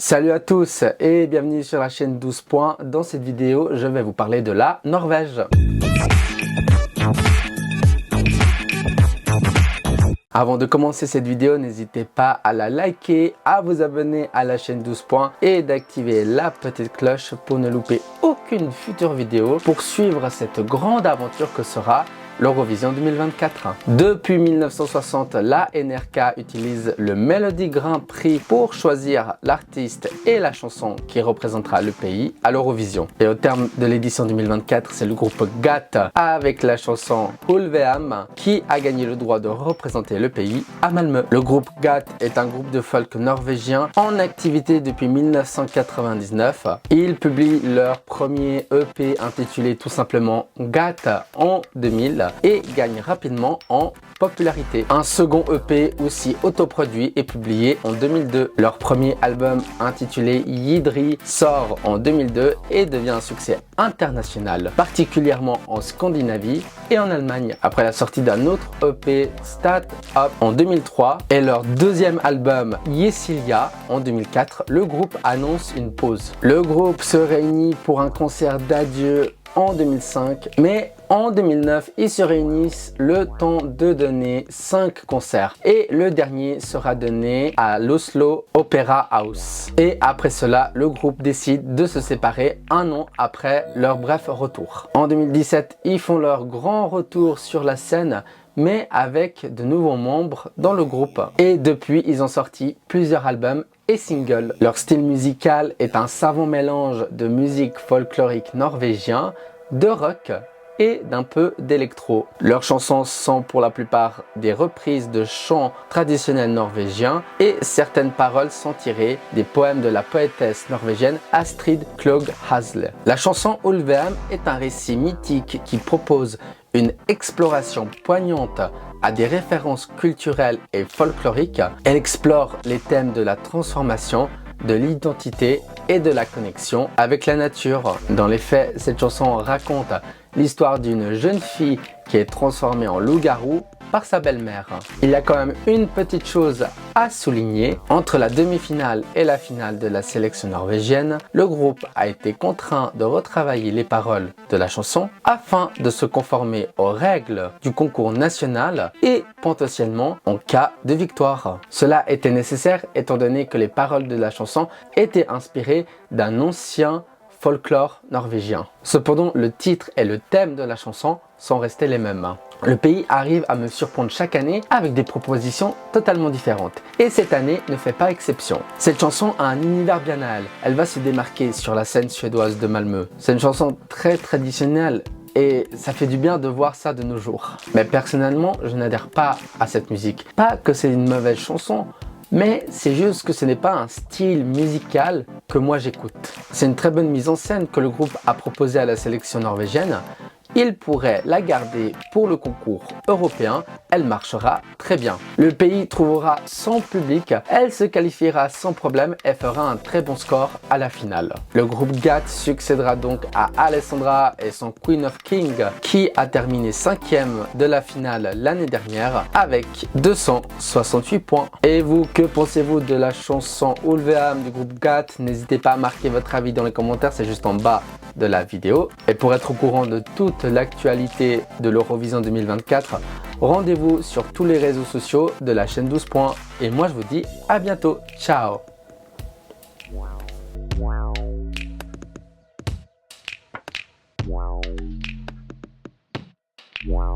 Salut à tous et bienvenue sur la chaîne 12 points. Dans cette vidéo, je vais vous parler de la Norvège. Avant de commencer cette vidéo, n'hésitez pas à la liker, à vous abonner à la chaîne 12 points et d'activer la petite cloche pour ne louper aucune future vidéo pour suivre cette grande aventure que sera l'Eurovision 2024. Depuis 1960, la NRK utilise le Melody Grand Prix pour choisir l'artiste et la chanson qui représentera le pays à l'Eurovision. Et au terme de l'édition 2024, c'est le groupe GAT avec la chanson Ulveam qui a gagné le droit de représenter le pays à Malmö. Le groupe GAT est un groupe de folk norvégien en activité depuis 1999. Ils publient leur premier EP intitulé tout simplement GAT en 2000 et gagne rapidement en popularité. Un second EP aussi autoproduit est publié en 2002. Leur premier album intitulé Yidri sort en 2002 et devient un succès international, particulièrement en Scandinavie et en Allemagne. Après la sortie d'un autre EP, Stat Up en 2003 et leur deuxième album Yesilia en 2004, le groupe annonce une pause. Le groupe se réunit pour un concert d'adieu en 2005, mais en 2009, ils se réunissent le temps de donner 5 concerts et le dernier sera donné à l'Oslo Opera House. Et après cela, le groupe décide de se séparer un an après leur bref retour. En 2017, ils font leur grand retour sur la scène, mais avec de nouveaux membres dans le groupe. Et depuis, ils ont sorti plusieurs albums et singles. Leur style musical est un savant mélange de musique folklorique norvégien, de rock et d'un peu d'électro. Leurs chansons sont pour la plupart des reprises de chants traditionnels norvégiens et certaines paroles sont tirées des poèmes de la poétesse norvégienne Astrid Klog Hasle. La chanson Ulveam est un récit mythique qui propose une exploration poignante à des références culturelles et folkloriques. Elle explore les thèmes de la transformation, de l'identité et de la connexion avec la nature. Dans les faits, cette chanson raconte l'histoire d'une jeune fille qui est transformée en loup-garou par sa belle-mère. Il y a quand même une petite chose à souligner. Entre la demi-finale et la finale de la sélection norvégienne, le groupe a été contraint de retravailler les paroles de la chanson afin de se conformer aux règles du concours national et potentiellement en cas de victoire. Cela était nécessaire étant donné que les paroles de la chanson étaient inspirées d'un ancien folklore norvégien. Cependant, le titre et le thème de la chanson sont restés les mêmes. Le pays arrive à me surprendre chaque année avec des propositions totalement différentes. Et cette année ne fait pas exception. Cette chanson a un univers bien à elle. Elle va se démarquer sur la scène suédoise de Malmö. C'est une chanson très traditionnelle et ça fait du bien de voir ça de nos jours. Mais personnellement, je n'adhère pas à cette musique. Pas que c'est une mauvaise chanson, mais c'est juste que ce n'est pas un style musical que moi j'écoute. C'est une très bonne mise en scène que le groupe a proposée à la sélection norvégienne. Il pourrait la garder pour le concours européen, elle marchera très bien. Le pays trouvera son public, elle se qualifiera sans problème et fera un très bon score à la finale. Le groupe GAT succédera donc à Alessandra et son Queen of King qui a terminé 5e de la finale l'année dernière avec 268 points. Et vous, que pensez-vous de la chanson Ulveam du groupe GAT? N'hésitez pas à marquer votre avis dans les commentaires, c'est juste en bas de la vidéo. Et pour être au courant de toute l'actualité de l'Eurovision 2024, rendez-vous sur tous les réseaux sociaux de la chaîne 12 points. Et moi je vous dis à bientôt. Ciao. Wow.